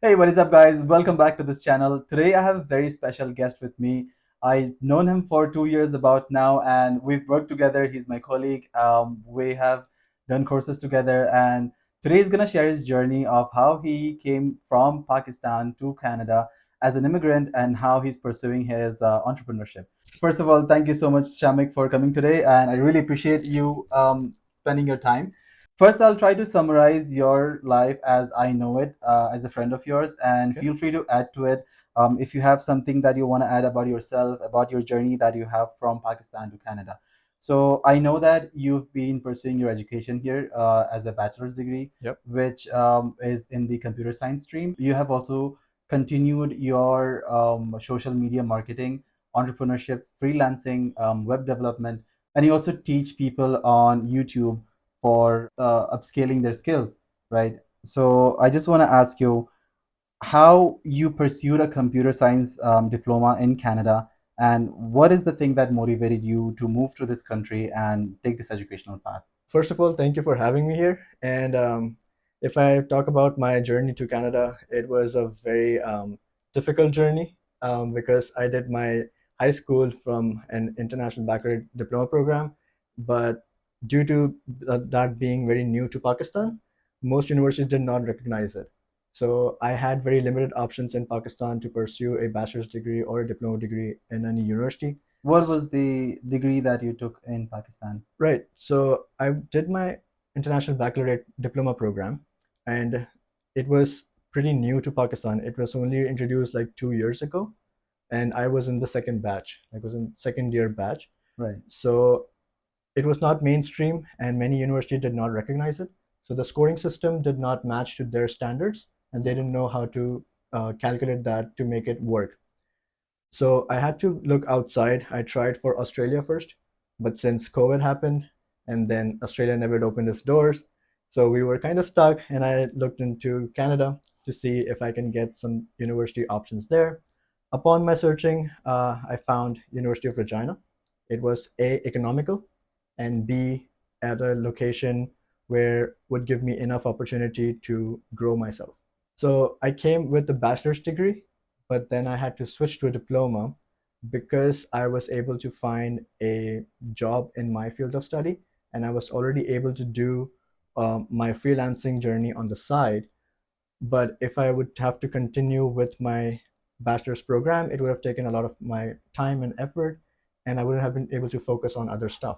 Hey, what is up, guys? Welcome back to this channel. Today, I have a very special guest with me. I've known him for 2 years about now, and we've worked together. He's my colleague. We have done courses together, and today he's gonna share his journey of how he came from Pakistan to Canada as an immigrant and how he's pursuing his entrepreneurship. First of all, thank you so much, Shamikh, for coming today, and I really appreciate you spending your time. First, I'll try to summarize your life as I know it, as a friend of yours, and Okay. feel free to add to it if you have something that you want to add about yourself, about your journey that you have from Pakistan to Canada. So I know that you've been pursuing your education here as a bachelor's degree, Yep. which is in the computer science stream. You have also continued your social media marketing, entrepreneurship, freelancing, web development, and you also teach people on YouTube for upscaling their skills, right? So I just want to ask you how you pursued a computer science diploma in Canada, and what is the thing that motivated you to move to this country and take this educational path? First of all, thank you for having me here. And if I talk about my journey to Canada, it was a very difficult journey because I did my high school from an international baccalaureate diploma program. But due to that being very new to Pakistan, most universities did not recognize it. So I had very limited options in Pakistan to pursue a bachelor's degree or a diploma degree in any university. What was the degree that you took in Pakistan? Right. So I did my international baccalaureate diploma program, and it was pretty new to Pakistan. It was only introduced like 2 years ago, and I was in the second batch. I was in second year batch. Right. So it was not mainstream, and many universities did not recognize it. So the scoring system did not match to their standards, and they didn't know how to calculate that to make it work. So I had to look outside. I tried for Australia first, but since COVID happened and then Australia never opened its doors, so we were kind of stuck. And I looked into Canada to see if I can get some university options there. Upon my searching, I found University of Regina. It was A, economical, and B, at a location where would give me enough opportunity to grow myself. So I came with a bachelor's degree, but then I had to switch to a diploma because I was able to find a job in my field of study, and I was already able to do my freelancing journey on the side. But if I would have to continue with my bachelor's program, it would have taken a lot of my time and effort, and I wouldn't have been able to focus on other stuff.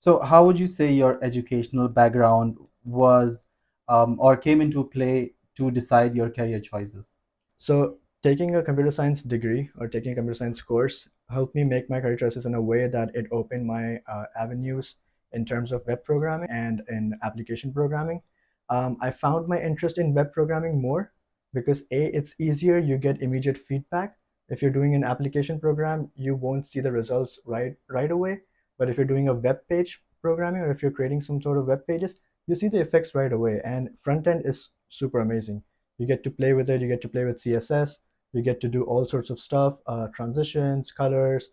So how would you say your educational background was or came into play to decide your career choices? So taking a computer science degree or taking a computer science course helped me make my career choices in a way that it opened my avenues in terms of web programming and in application programming. I found my interest in web programming more because A, it's easier, you get immediate feedback. If you're doing an application program, you won't see the results right away. But if you're doing a web page programming or if you're creating some sort of web pages, you see the effects right away. And front end is super amazing. You get to play with it, you get to play with CSS, you get to do all sorts of stuff, transitions, colors,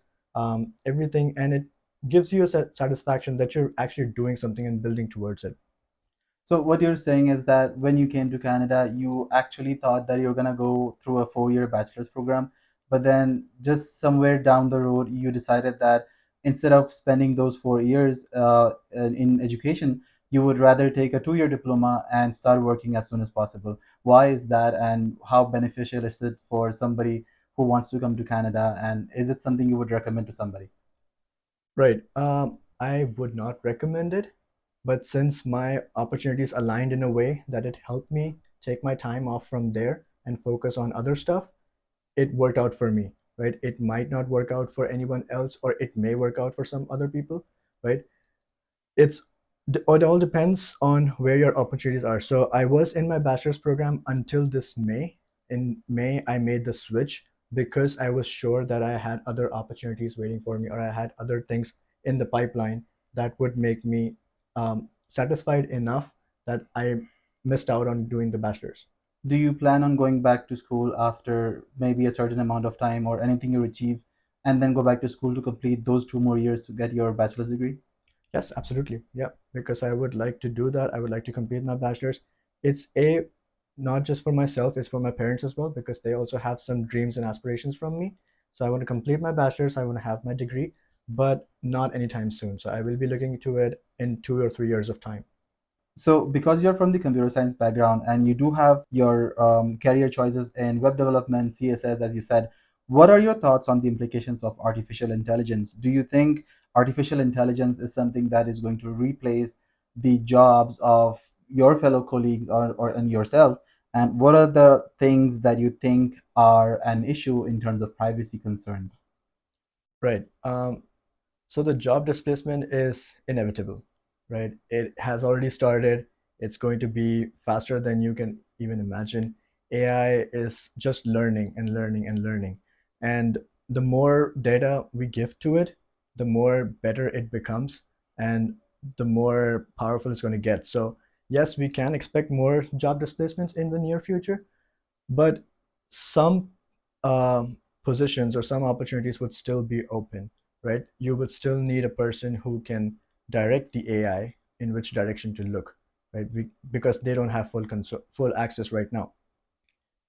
everything, and it gives you a satisfaction that you're actually doing something and building towards it. So what you're saying is that when you came to Canada, you actually thought that you're gonna go through a 4-year bachelor's program, but then just somewhere down the road, you decided that instead of spending those 4 years in education, you would rather take a 2-year diploma and start working as soon as possible. Why is that, and how beneficial is it for somebody who wants to come to Canada? And is it something you would recommend to somebody? Right. I would not recommend it, but since my opportunities aligned in a way that it helped me take my time off from there and focus on other stuff, it worked out for me, right? It might not work out for anyone else, or it may work out for some other people, right? It's it all depends on where your opportunities are. So I was in my bachelor's program until this May. In May, I made the switch because I was sure that I had other opportunities waiting for me, or I had other things in the pipeline that would make me satisfied enough that I missed out on doing the bachelor's. Do you plan on going back to school after maybe a certain amount of time or anything you achieve, and then go back to school to complete those 2 more years to get your bachelor's degree? Yes, absolutely. Yeah, because I would like to do that. I would like to complete my bachelor's. It's a not just for myself, it's for my parents as well, because they also have some dreams and aspirations from me. So I want to complete my bachelor's, I want to have my degree, but not anytime soon. So I will be looking into it in 2 or 3 years of time. So, because you're from the computer science background and you do have your career choices in web development, CSS, as you said, what are your thoughts on the implications of artificial intelligence? Do you think artificial intelligence is something that is going to replace the jobs of your fellow colleagues or and yourself? And what are the things that you think are an issue in terms of privacy concerns? Right. So the job displacement is inevitable, right? It has already started. It's going to be faster than you can even imagine. AI is just learning and learning and learning. And the more data we give to it, the more better it becomes and the more powerful it's going to get. So, yes, we can expect more job displacements in the near future, but some positions or some opportunities would still be open, right? You would still need a person who can direct the AI in which direction to look, right? Because they don't have full access right now.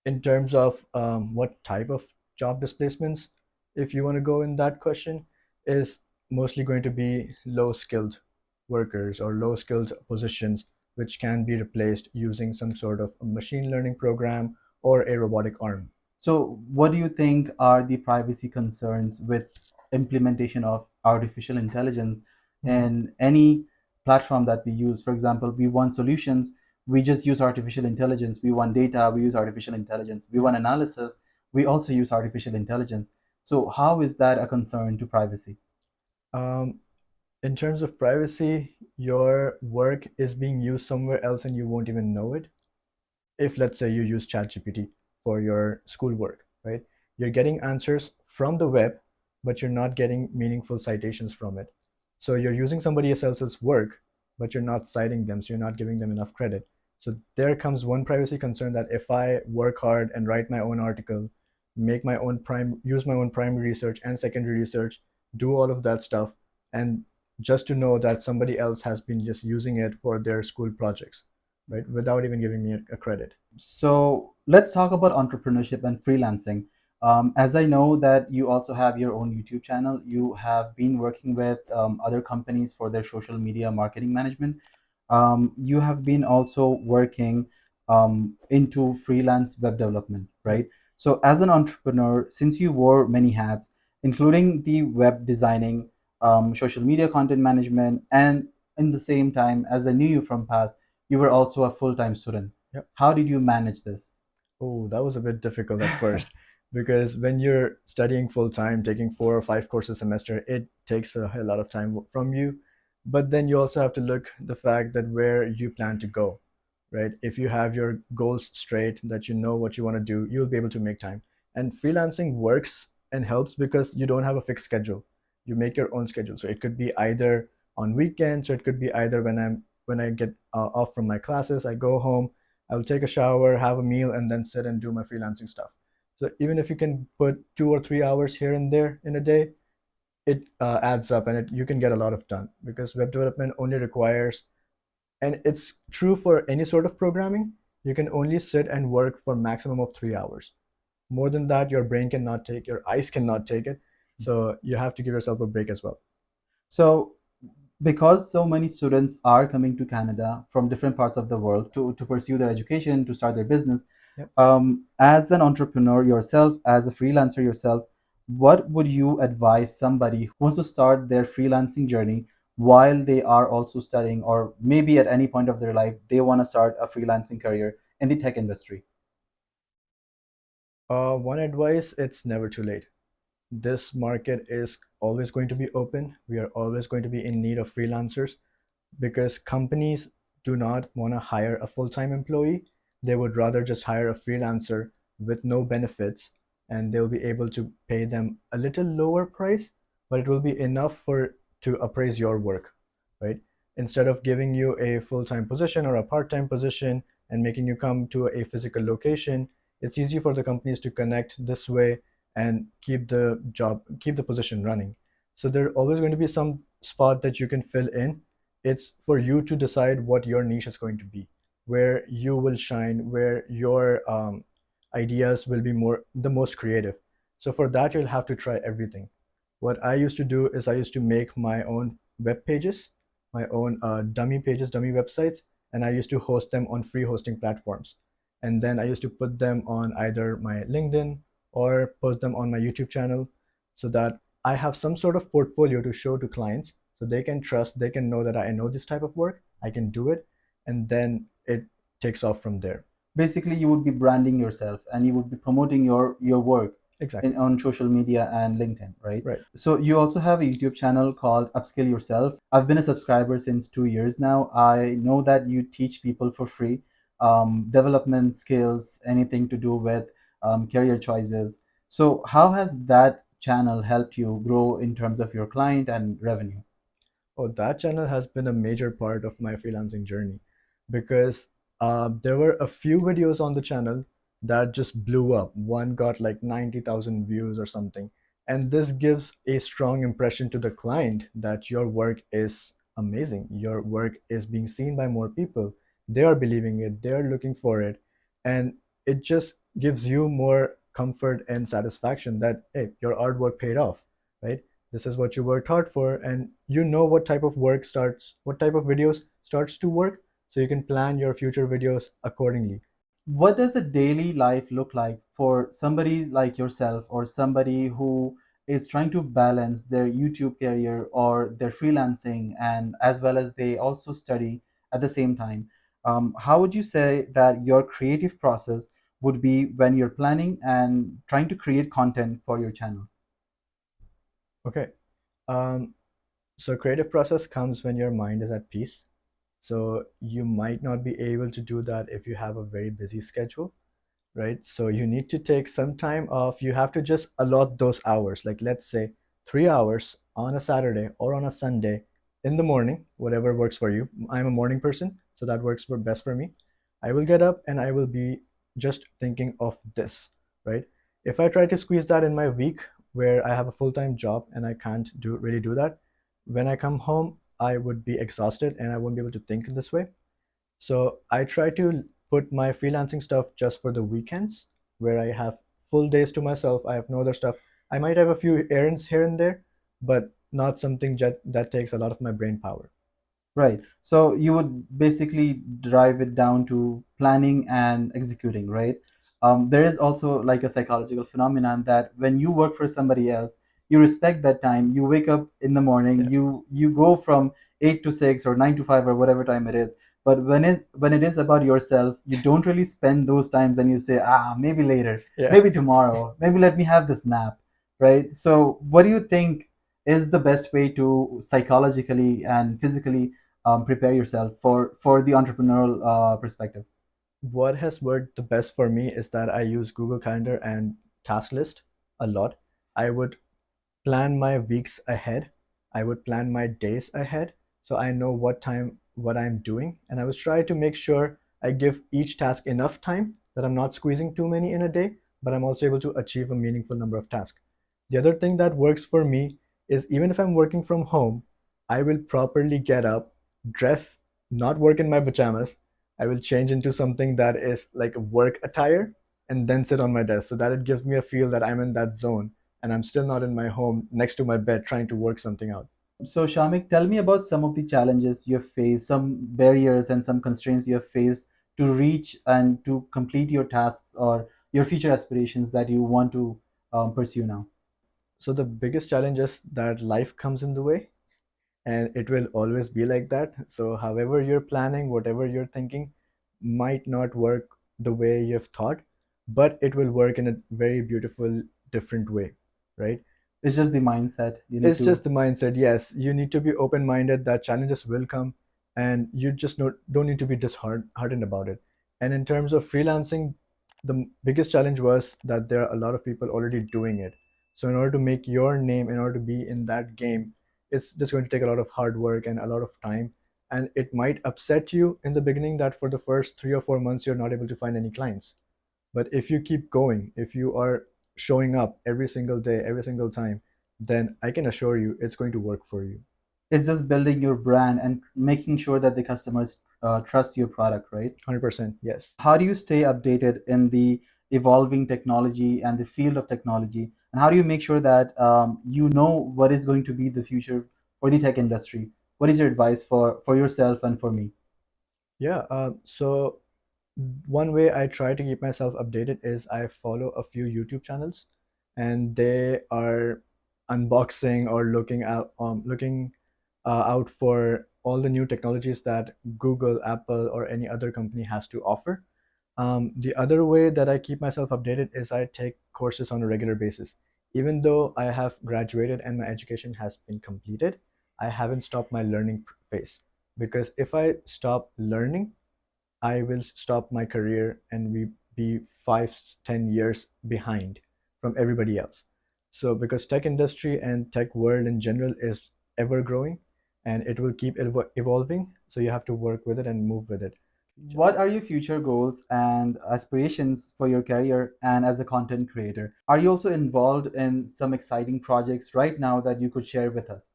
In terms of what type of job displacements, if you want to go in that question, is mostly going to be low skilled workers or low skilled positions, which can be replaced using some sort of a machine learning program or a robotic arm. So, what do you think are the privacy concerns with implementation of artificial intelligence Mhm. in any platform that we use? For example, we want solutions, we just use artificial intelligence. We want data, we use artificial intelligence. We Yep. want analysis, we also use artificial intelligence. So, how is that a concern to privacy? Um, in terms of privacy, your work is being used somewhere else and you won't even know it. If let's say you use ChatGPT for your schoolwork, right? You're getting answers from the web, but you're not getting meaningful citations from it. So you're using somebody else's work, but you're not citing them, so you're not giving them enough credit. So there comes one privacy concern, that if I work hard and write my own article, use my own primary research and secondary research, do all of that stuff, and just to know that somebody else has been just using it for their school projects, right? Without even giving me a credit. So let's talk about entrepreneurship and freelancing. As I know that you also have your own YouTube channel, you have been working with other companies for their social media marketing management. You have been also working into freelance web development, Yep. right? So, as an entrepreneur, since you wore many hats, including the web designing, social media content management, and in the same time, as I knew you from past, you were also a full-time student. Yep. How did you manage this? Oh, that was a bit difficult at first, because when you're studying full time, taking 4 or 5 courses a semester, it takes a lot of time from you. But then you also have to look the fact that where you plan to go, right? If you have your goals straight, that you know what you want to do, you'll be able to make time. And freelancing works and helps because you don't have a fixed schedule. You make your own schedule. So it could be either on weekends, or it could be either when I get off from my classes, I go home, I will take a shower, have a meal, and then sit and do my freelancing stuff. So even if you can put 2 or 3 hours here and there in a day, it adds up, and you can get a lot of done, because web development only requires, and it's true for any sort of programming, you can only sit and work for maximum of 3 hours. More than that, your brain cannot take, your eyes cannot take it. So you have to give yourself a break as well. So, because so many students are coming to Canada from different parts of the world to pursue their education, to start their business, Yep. as an entrepreneur yourself, as a freelancer yourself, what would you advise somebody who wants to start their freelancing journey while they are also studying, or maybe at any point of their life, they want to start a freelancing career in the tech industry? One advice: it's never too late. This market is always going to be open. We are always going to be in need of freelancers, because companies do not want to hire a full-time employee. They would rather just hire a freelancer with no benefits, and they'll be able to pay them a little lower price, but it will be enough for to appraise your work, right? Instead of giving you a full-time position or a part-time position and making you come to a physical location, it's easy for the companies to connect this way and keep the position running. So there's always going to be some spot that you can fill in. It's for you to decide what your niche is going to be. where you will shine, where your ideas will be the most creative. So for that, you'll have to try everything. What I used to do is I used to make my own web pages, my own dummy pages, dummy websites, and I used to host them on free hosting platforms. And then I used to put them on either my LinkedIn or post them on my YouTube channel, so that I have some sort of portfolio to show to clients, so they can trust, they can know that I know this type of work, I can do it, and then it takes off from there. Basically, you would be branding yourself and you would be promoting your work Exactly. on social media and LinkedIn, right? Right. So you also have a YouTube channel called Upskill Yourself. I've been a subscriber since 2 years now. I know that you teach people for free development skills, anything to do with career choices. So how has that channel helped you grow in terms of your client and revenue? Oh, that channel has been a major part of my freelancing journey, because there were a few videos on the channel that just blew up. One got like 90,000 views or something. And this gives a strong impression to the client that your work is amazing. Your work is being seen by more people. They are believing it, they are looking for it. And it just gives you more comfort and satisfaction that, hey, your artwork paid off, right? This is what you worked hard for, and you know what type of videos starts to work, so you can plan your future videos accordingly. What does a daily life look like for somebody like yourself or somebody who is trying to balance their YouTube career or their freelancing and as well as they also study at the same time? How would you say that your creative process would be when you're planning and trying to create content for your channel? Okay. um, so creative process comes when your mind is at peace. So you might not be able to do that if you have a very busy schedule, right? So you need to take some time off. You have to just allot those hours, like let's say 3 hours on a Saturday or on a Sunday in the morning, whatever works for you. I'm a morning person, so that works for best for me. I will get up and I will be just thinking of this, right? If I try to squeeze that in my week where I have a full-time job and I can't do that, when I come home, I would be exhausted and I won't be able to think in this way. So I try to put my freelancing stuff just for the weekends, where I have full days to myself. I have no other stuff. I might have a few errands here and there, but not something that takes a lot of my brain power. Right. So you would basically drive it down to planning and executing, right? There is also like a psychological phenomenon that when you work for somebody else, you respect that time. You wake up in the morning, Yes. you go from 8 to 6 or 9 to 5 or whatever time it is. But when it is about yourself, you don't really spend those times and you say, maybe later, Yeah. maybe tomorrow, maybe let me have this nap, right? So what do you think is the best way to psychologically and physically prepare yourself for the entrepreneurial perspective? What has worked the best for me is that I use Google Calendar and Task List a lot. I would plan my weeks ahead. I would plan my days ahead, so I know what I'm doing, and I was trying to make sure I give each task enough time, that I'm not squeezing too many in a day, but I'm also able to achieve a meaningful number of tasks. The other thing that works for me is, even if I'm working from home, I will properly get up, dress, not work in my pajamas. I will change into something that is like work attire, and then sit on my desk, so that it gives me a feel that I'm in that zone and I'm still not in my home next to my bed trying to work something out. So Shamik, tell me about some of the challenges you have faced, some barriers and some constraints you have faced to reach and to complete your tasks or your future aspirations that you want to pursue now. So the biggest challenge is that life comes in the way, and it will always be like that. So however you're planning, whatever you're thinking might not work the way you've thought, but it will work in a very beautiful different way, right? It's just the mindset you need It's to. just the mindset. Yes, you need to be open minded that challenges will come, and you just don't need to be disheartened about it. And in terms of freelancing, the biggest challenge was that there are a lot of people already doing it. So in order to make your name, in order to be in that game, it's just going to take a lot of hard work and a lot of time. And it might upset you in the beginning that for the first 3 or 4 months you're not able to find any clients. But if you keep going, if you are showing up every single day, every single time, then I can assure you it's going to work for you. It's just building your brand and making sure that the customers trust your product, right? 100%, yes. How do you stay updated in the evolving technology and the field of technology, and how do you make sure that you know what is going to be the future for the tech industry? What is your advice for yourself and for me? Yeah, so one way I try to keep myself updated is I follow a few YouTube channels, and they are unboxing or looking out for all the new technologies that Google, Apple, or any other company has to offer. The other way that I keep myself updated is I take courses on a regular basis. Even though I have graduated and my education has been completed, I haven't stopped my learning phase. Because if I stop learning, I will stop my career and we be 5, 10 years behind from everybody else. So because tech industry and tech world in general is ever growing and it will keep evolving, so you have to work with it and move with it. What are your future goals and aspirations for your career and as a content creator? Are you also involved in some exciting projects right now that you could share with us?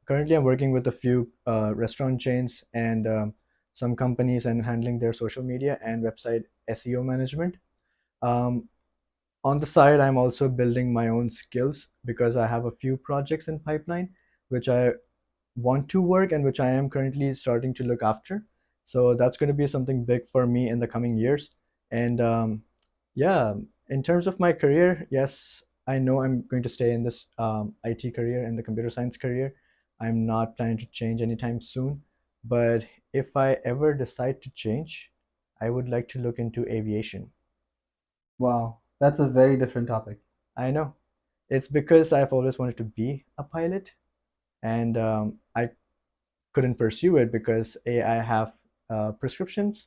Currently, I'm working with a few restaurant chains and some companies and handling their social media and website SEO management. Um, on the side, I'm also building my own skills because I have a few projects in pipeline which I want to work and which I am currently starting to look after. So that's going to be something big for me in the coming years. And yeah, in terms of my career, yes, I know I'm going to stay in this IT career and the computer science career. I'm not planning to change anytime soon. But if I ever decide to change, I would like to look into aviation. Wow, that's a very different topic. I know it's because I've always wanted to be a pilot, and I couldn't pursue it because A, I have prescriptions,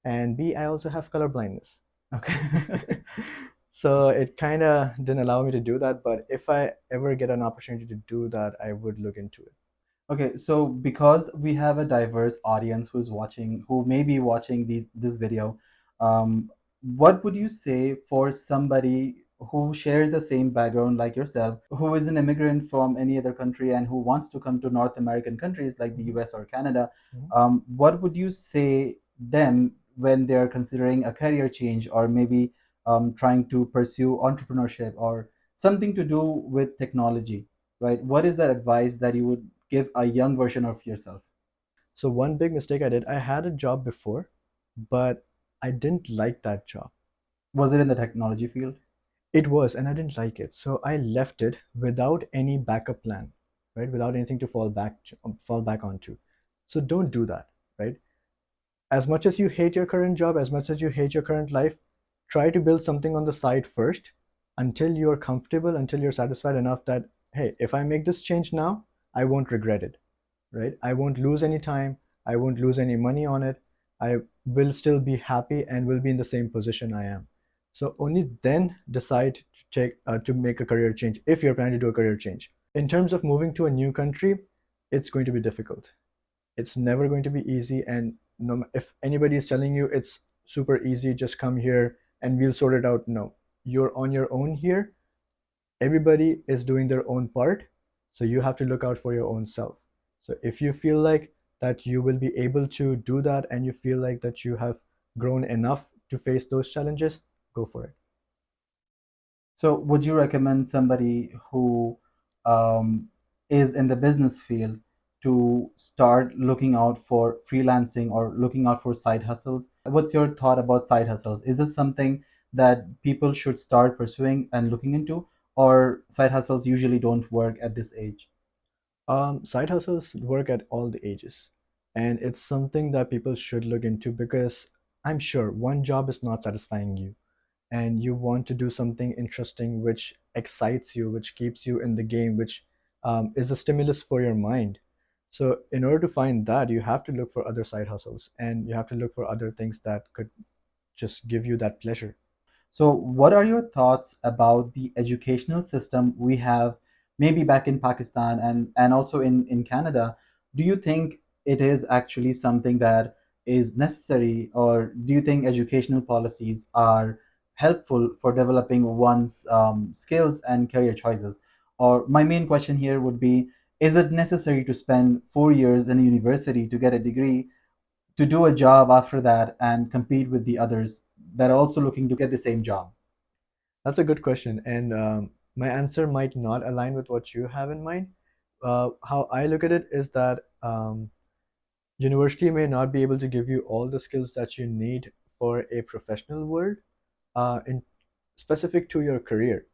and B, I also have color blindness. Okay. So it kind of didn't allow me to do that. But if I ever get an opportunity to do that, I would look into it. Okay, so because we have a diverse audience who's watching, who may be watching this video, what would you say for somebody who shares the same background like yourself, who is an immigrant from any other country and who wants to come to North American countries like the Mhm, US or Canada? mhm. What would you say them when they're considering a career change or maybe trying to pursue entrepreneurship or something to do with technology, right? What is that advice that you would give a young version of yourself? So one big mistake I did, I had a job before, but I didn't like that job. Was it in the technology field? It was, and I didn't like it. So I left it without any backup plan, right? Without anything to fall back onto. So don't do that, right? As much as you hate your current job, as much as you hate your current life, try to build something on the side first until you're comfortable, until you're satisfied enough that, hey, if I make this change now, I won't regret it, right? I won't lose any time. I won't lose any money on it. I will still be happy and will be in the same position I am. So only then decide to make a career change if you're planning to do a career change. In terms of moving to a new country, it's going to be difficult. It's never going to be easy, and no, if anybody is telling you it's super easy, just come here and we'll sort it out. No, you're on your own here. Everybody is doing their own part, so you have to look out for your own self. So if you feel like that you will be able to do that and you feel like that you have grown enough to face those challenges, go for it. So, would you recommend somebody who um, is in the business field to start looking out for freelancing or looking out for side hustles? What's your thought about side hustles? Is this something that people should start pursuing and looking into, or side hustles usually don't work at this age? Side hustles work at all the ages, and it's something that people should look into because I'm sure one job is not satisfying you, and you want to do something interesting which excites you, which keeps you in the game, which is a stimulus for your mind. So, in order to find that, you have to look for other side hustles and you have to look for other things that could just give you that pleasure. So, what are your thoughts about the educational system we have, maybe back in Pakistan and also in Canada? Do you think it is actually something that is necessary, or do you think educational policies are helpful for developing one's skills and career choices? Or my main question here would be, is it necessary to spend 4 years in a university to get a degree to do a job after that and compete with the others that are also looking to get the same job? That's a good question, and my answer might not align with what you have in mind. How I look at it is that university may not be able to give you all the skills that you need for a professional world, in specific to your career,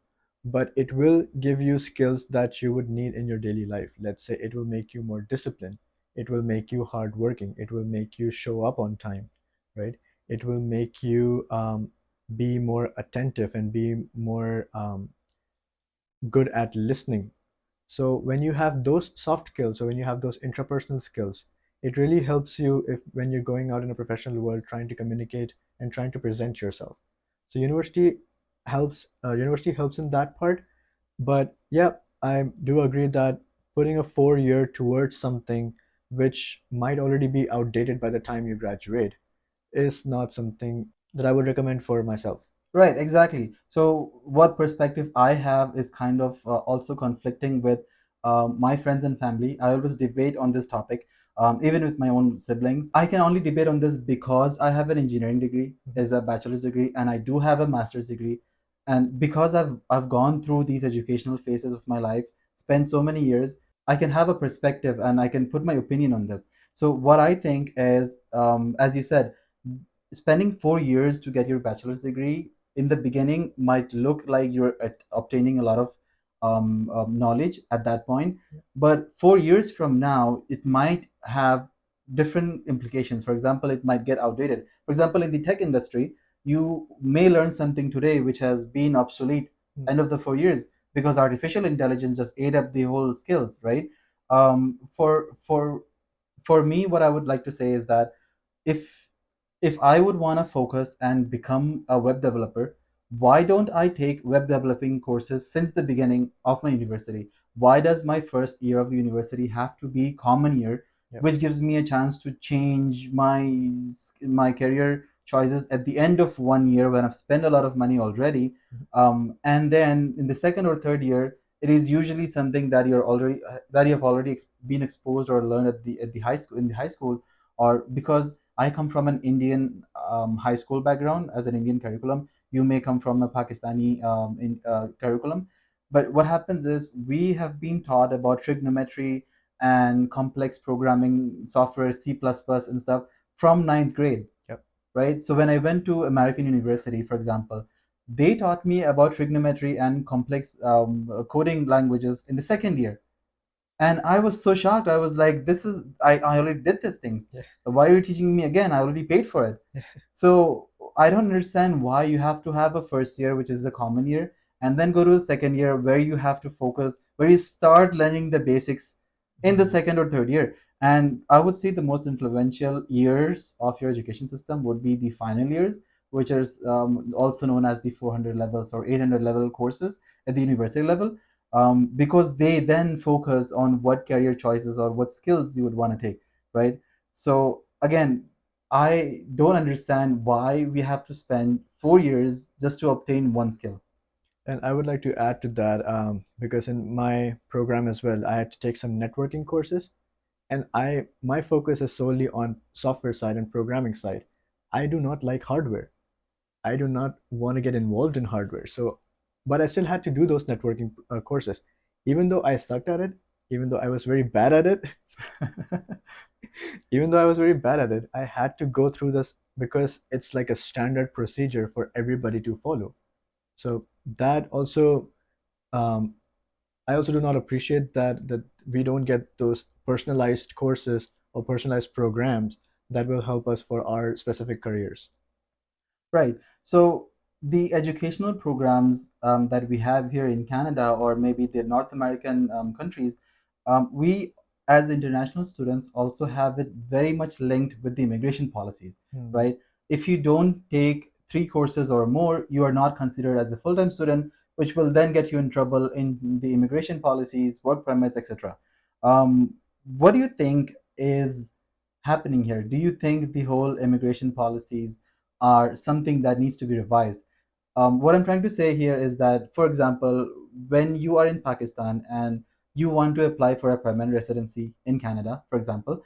but it will give you skills that you would need in your daily life. Let's say it will make you more disciplined, it will make you hardworking, it will make you show up on time, right? It will make you be more attentive and be more good at listening. So when you have those soft skills, or when you have those intrapersonal skills, it really helps you if when you're going out in a professional world trying to communicate and trying to present yourself. So university helps in that part. But yeah, I do agree that putting a 4 year towards something which might already be outdated by the time you graduate is not something that I would recommend for myself. Right, exactly. So, what perspective I have is kind of also conflicting with my friends and family. I always debate on this topic, even with my own siblings. I can only debate on this because I have an engineering degree, Mhm. is a bachelor's degree, and I do have a master's degree. And because I've gone through these educational phases of my life, spent so many years, I can have a perspective and I can put my opinion on this. So, what I think is, as you said, spending 4 years to get your bachelor's degree in the beginning might look like you're obtaining a lot of knowledge at that point, but 4 years from now it might have different implications. For example, it might get outdated. For example, in the tech industry, you may learn something today which has been obsolete Mm. end of the 4 years, because artificial intelligence just ate up the whole skills, right? For me, what I would like to say is that if if I would want to focus and become a web developer, why don't I take web developing courses since the beginning of my university? Why does my first year of the university have to be common year, Yep. which gives me a chance to change my career choices at the end of 1 year when I've spent a lot of money already? Mhm. And then in the second or third year, it is usually something that you have already been exposed or learned at the high school, in the high school, or because I come from an Indian high school background as an Indian curriculum. You may come from a Pakistani curriculum. But what happens is we have been taught about trigonometry and complex programming software, C++ plus plus and stuff from ninth grade, Yep. right? So when I went to American University, for example, they taught me about trigonometry and complex coding languages in the second year, and I was so shocked. I was like, this is, I already did these things. Yeah. Why are you teaching me again? I already paid for it. So I don't understand why you have to have a first year, which is the common year, and then go to a second year where you have to focus, where you start learning the basics in the Mhm. second or third year. And I would say the most influential years of your education system would be the final years, which is also known as the 400 levels or 800 level courses at the university level, because they then focus on what career choices or what skills you would want to take, right? So again, I don't understand why we have to spend 4 years just to obtain one skill. And I would like to add to that, because in my program as well, I had to take some networking courses, and I my focus is solely on software side and programming side. I do not like hardware. I do not want to get involved in hardware. So, but I still had to do those networking courses, even though I sucked at it, even though I was very bad at it. Even though I was very bad at it, I had to go through this because it's like a standard procedure for everybody to follow. So that also, um, I also do not appreciate that we don't get those personalized courses or personalized programs that will help us for our specific careers. Right. So the educational programs that we have here in Canada, or maybe the North American countries, we as international students also have it very much linked with the immigration policies, Hmm. right? If you don't take three courses or more, you are not considered as a full-time student, which will then get you in trouble in the immigration policies, work permits, etc. What do you think is happening here? Do you think the whole immigration policies are something that needs to be revised? What I'm trying to say here is that, for example, when you are in Pakistan and you want to apply for a permanent residency in Canada, for example,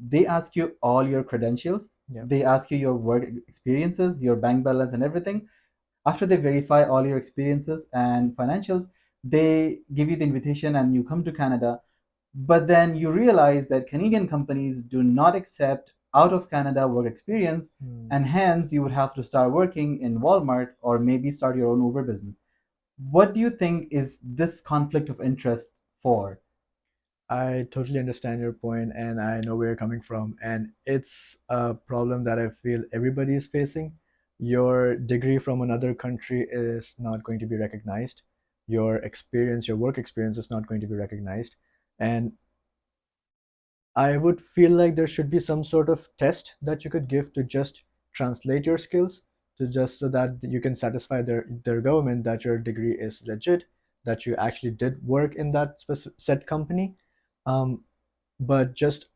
They ask you all your credentials, Yeah. they ask you your work experiences, your bank balance, and everything. After they verify all your experiences and financials, they give you the invitation and you come to Canada. But then you realize that Canadian companies do not accept out of Canada work experience, Hmm. and hence you would have to start working in Walmart or maybe start your own Uber business. What do you think is this conflict of interest for? I totally understand your point, and I know where you're coming from. And it's a problem that I feel everybody is facing. Your degree from another country is not going to be recognized. Your experience, your work experience is not going to be recognized. And I would feel like there should be some sort of test that you could give to just translate your skills, to just so that you can satisfy their government that your degree is legit, that you actually did work in that set company. Um, but just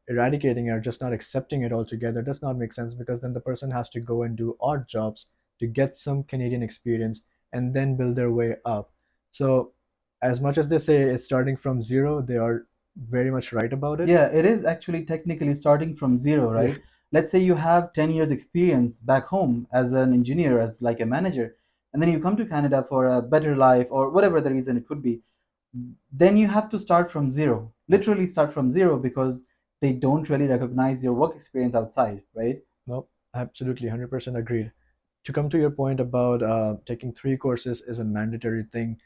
eradicating it or just not accepting it altogether does not make sense, because then the person has to go and do odd jobs to get some Canadian experience and then build their way up. So, as much as they say it's starting from zero, they are very much right about it. Yeah, it is actually technically starting from zero, Yeah. right? Let's say you have 10 years experience back home as an engineer, as like a manager, and then you come to Canada for a better life or whatever the reason it could be. Then you have to start from zero, literally start from zero, because they don't really recognize your work experience outside, right? No, absolutely, 100% agreed. To come to your point about taking 3 courses is a mandatory thing,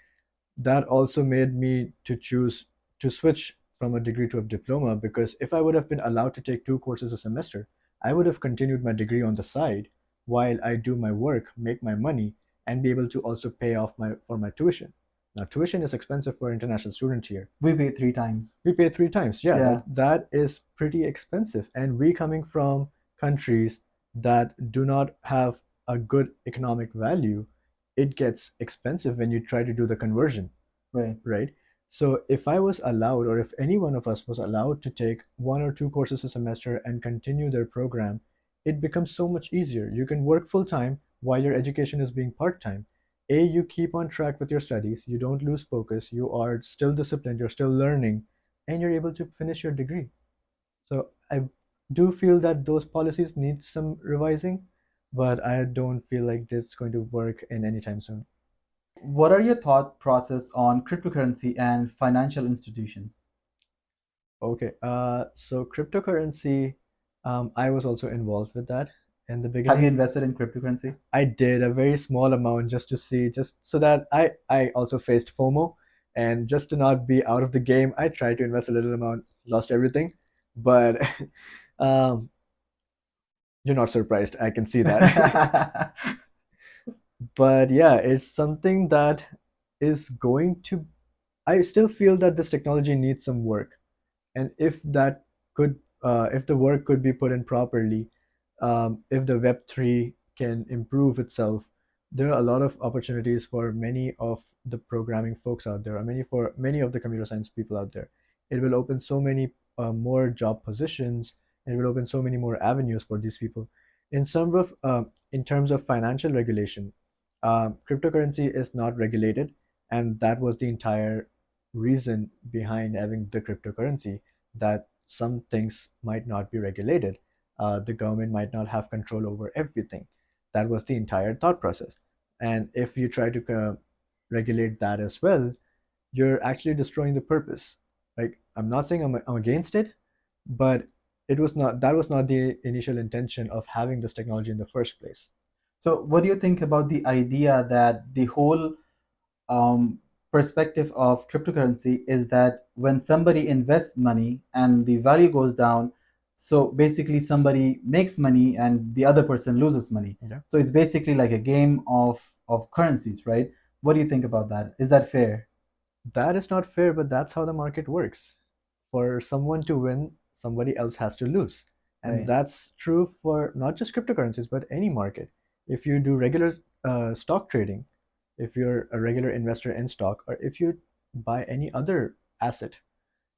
that also made me to choose to switch from a degree to a diploma, because if I would have been allowed to take 2 courses a semester, I would have continued my degree on the side while I do my work, make my money, and be able to also pay off my tuition. Now, tuition is expensive for an international student here. We pay 3 times. We pay 3 times. Yeah, Yeah, that is pretty expensive. And we coming from countries that do not have a good economic value, it gets expensive when you try to do the conversion, right. right? So if I was allowed, or if any one of us was allowed to take 1 or 2 courses a semester and continue their program, it becomes so much easier. You can work full time while your education is being part time. You keep on track with your studies, you don't lose focus, you are still disciplined, you're still learning, and you're able to finish your degree. So I do feel that those policies need some revising, but I don't feel like this is going to work in any time soon. What are your thought process on cryptocurrency and financial institutions? Okay, so cryptocurrency, I was also involved with that in the Have you beginning. invested in cryptocurrency? I did a very small amount just to see, just so that I also faced FOMO, and just to not be out of the game, I tried to invest a little amount, lost everything. But um, you're not surprised, I can see that. But yeah, it's something that is going to. I still feel that this technology needs some work, and if that could if the work could be put in properly, if the web3 can improve itself, there are a lot of opportunities for many of the programming folks out there, or many of the computer science people out there. It will open so many more job positions, and it will open so many more avenues for these people. In terms of financial regulation, cryptocurrency is not regulated, and that was the entire reason behind having the cryptocurrency, that some things might not be regulated. The government might not have control over everything. That was the entire thought process. And if you try to regulate that as well, you're actually destroying the purpose. Like, I'm not saying I'm against it, but that was not the initial intention of having this technology in the first place. So, what do you think about the idea that the whole um, perspective of cryptocurrency is that when somebody invests money and the value goes down, so basically somebody makes money and the other person loses money. Yeah. So it's basically like a game of currencies, right? What do you think about that? Is that fair? That is not fair, but that's how the market works. For someone to win, somebody else has to lose. And Right. that's true for not just cryptocurrencies, but any market. If you do regular stock trading, if you're a regular investor in stock, or if you buy any other asset,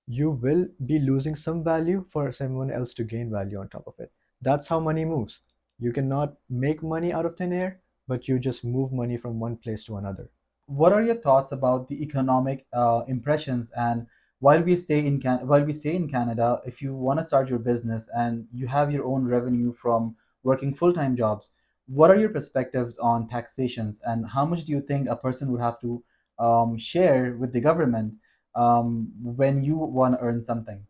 you will be losing some value for someone else to gain value on top of it. That's how money moves. You cannot make money out of thin air, but you just move money from one place to another. What are your thoughts about the economic impressions and while we stay in Canada, if you want to start your business and you have your own revenue from working full-time jobs, what are your perspectives on taxations, and how much do you think a person would have to share with the government when you want to earn something?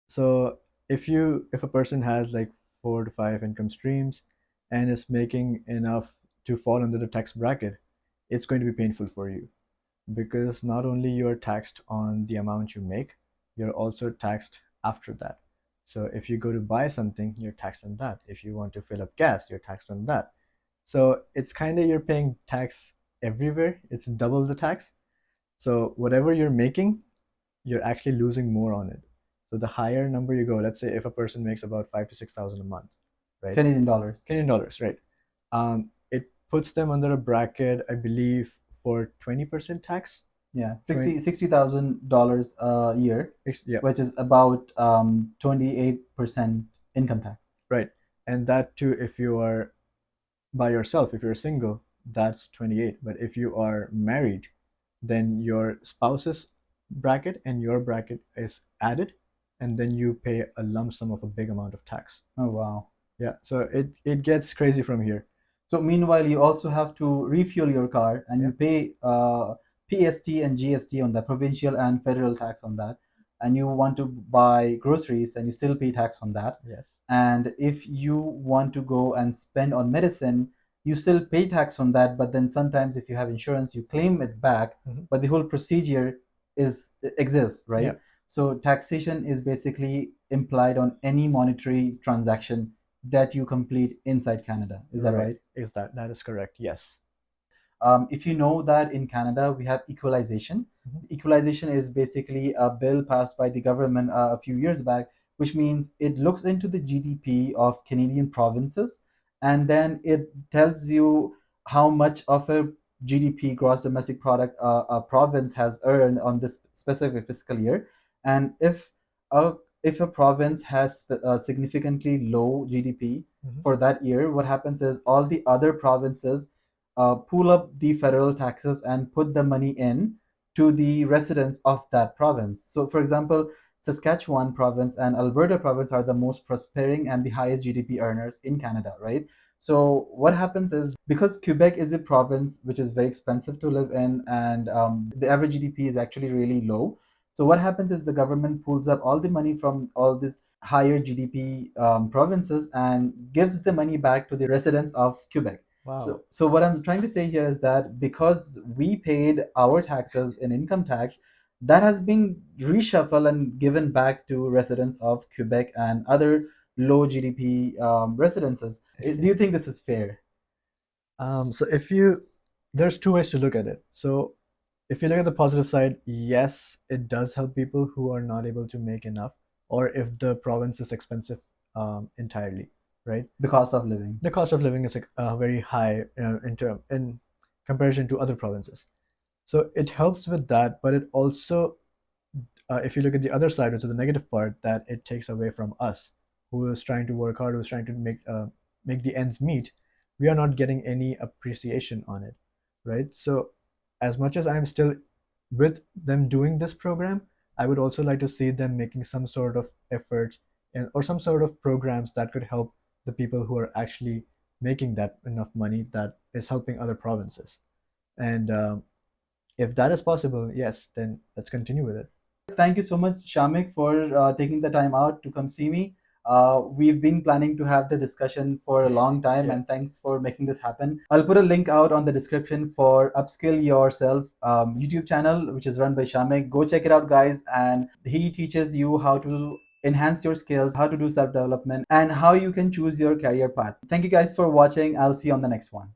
So if a person has like 4 to 5 income streams and is making enough to fall under the tax bracket, it's going to be painful for you, because not only you're taxed on the amount you make, you're also taxed after that. So if you go to buy something, you're taxed on that. If you want to fill up gas, you're taxed on that. So it's kind of, you're paying tax everywhere. It's double the tax. So whatever you're making, you're actually losing more on it. So the higher number you go, let's say if a person makes about 5 to 6 thousand a month, right? Canadian dollars. Canadian dollars, right? It puts them under a bracket, I believe, for 20% tax. Yeah, 20, $60,000 a year, yeah, which is about 28% income tax. right. And that too, if you are by yourself, if you're single, that's 28. But if you are married, then your spouse's bracket and your bracket is added, and then you pay a lump sum of a big amount of tax. Oh, wow. Yeah, so it gets crazy from here. So meanwhile, you also have to refuel your car, and Yeah. you pay PST and GST on that, provincial and federal tax on that. And you want to buy groceries, and you still pay tax on that. Yes. And if you want to go and spend on medicine, you still pay tax on that. But then sometimes, if you have insurance, you claim it back. Mhm. But the whole procedure exists, right? Yeah. So taxation is basically implied on any monetary transaction that you complete inside Canada. Is that right? Is that is correct? Yes. If you know that in Canada we have equalization. Mhm. Equalization is basically a bill passed by the government a few years back, which means it looks into the GDP of Canadian provinces, and then it tells you how much of a GDP, gross domestic product, a province has earned on this specific fiscal year. And a if a province has a significantly low GDP Mhm. for that year, what happens is all the other provinces pull up the federal taxes and put the money in to the residents of that province. So, for example, Saskatchewan province and Alberta province are the most prospering and the highest GDP earners in Canada, right? So, what happens is, because Quebec is a province which is very expensive to live in, and the average GDP is actually really low. So, what happens is the government pulls up all the money from all these higher GDP provinces and gives the money back to the residents of Quebec. Wow. So what I'm trying to say here is that because we paid our taxes in income tax, that has been reshuffled and given back to residents of Quebec and other low GDP residences. Do you think this is fair? So if you, there's two ways to look at it. So if you look at the positive side, yes, it does help people who are not able to make enough, or if the province is expensive entirely, right? The cost of living. The cost of living is like, very high in comparison to other provinces. So it helps with that, but it also, if you look at the other side, which is the negative part, that it takes away from us, who is trying to work hard, who's trying to make the ends meet. We are not getting any appreciation on it, right? So, as much as I'm still with them doing this program, I would also like to see them making some sort of effort and or some sort of programs that could help the people who are actually making that enough money that is helping other provinces. And if that is possible, yes, then let's continue with it. Thank you so much, Shamikh, for taking the time out to come see me. We've been planning to have the discussion for a long time, Yeah. and thanks for making this happen. I'll put a link out on the description for Upskill Yourself YouTube channel, which is run by Shamikh. Go check it out, guys. And he teaches you how to enhance your skills, how to do self development, and how you can choose your career path. Thank you guys for watching. I'll see you on the next one.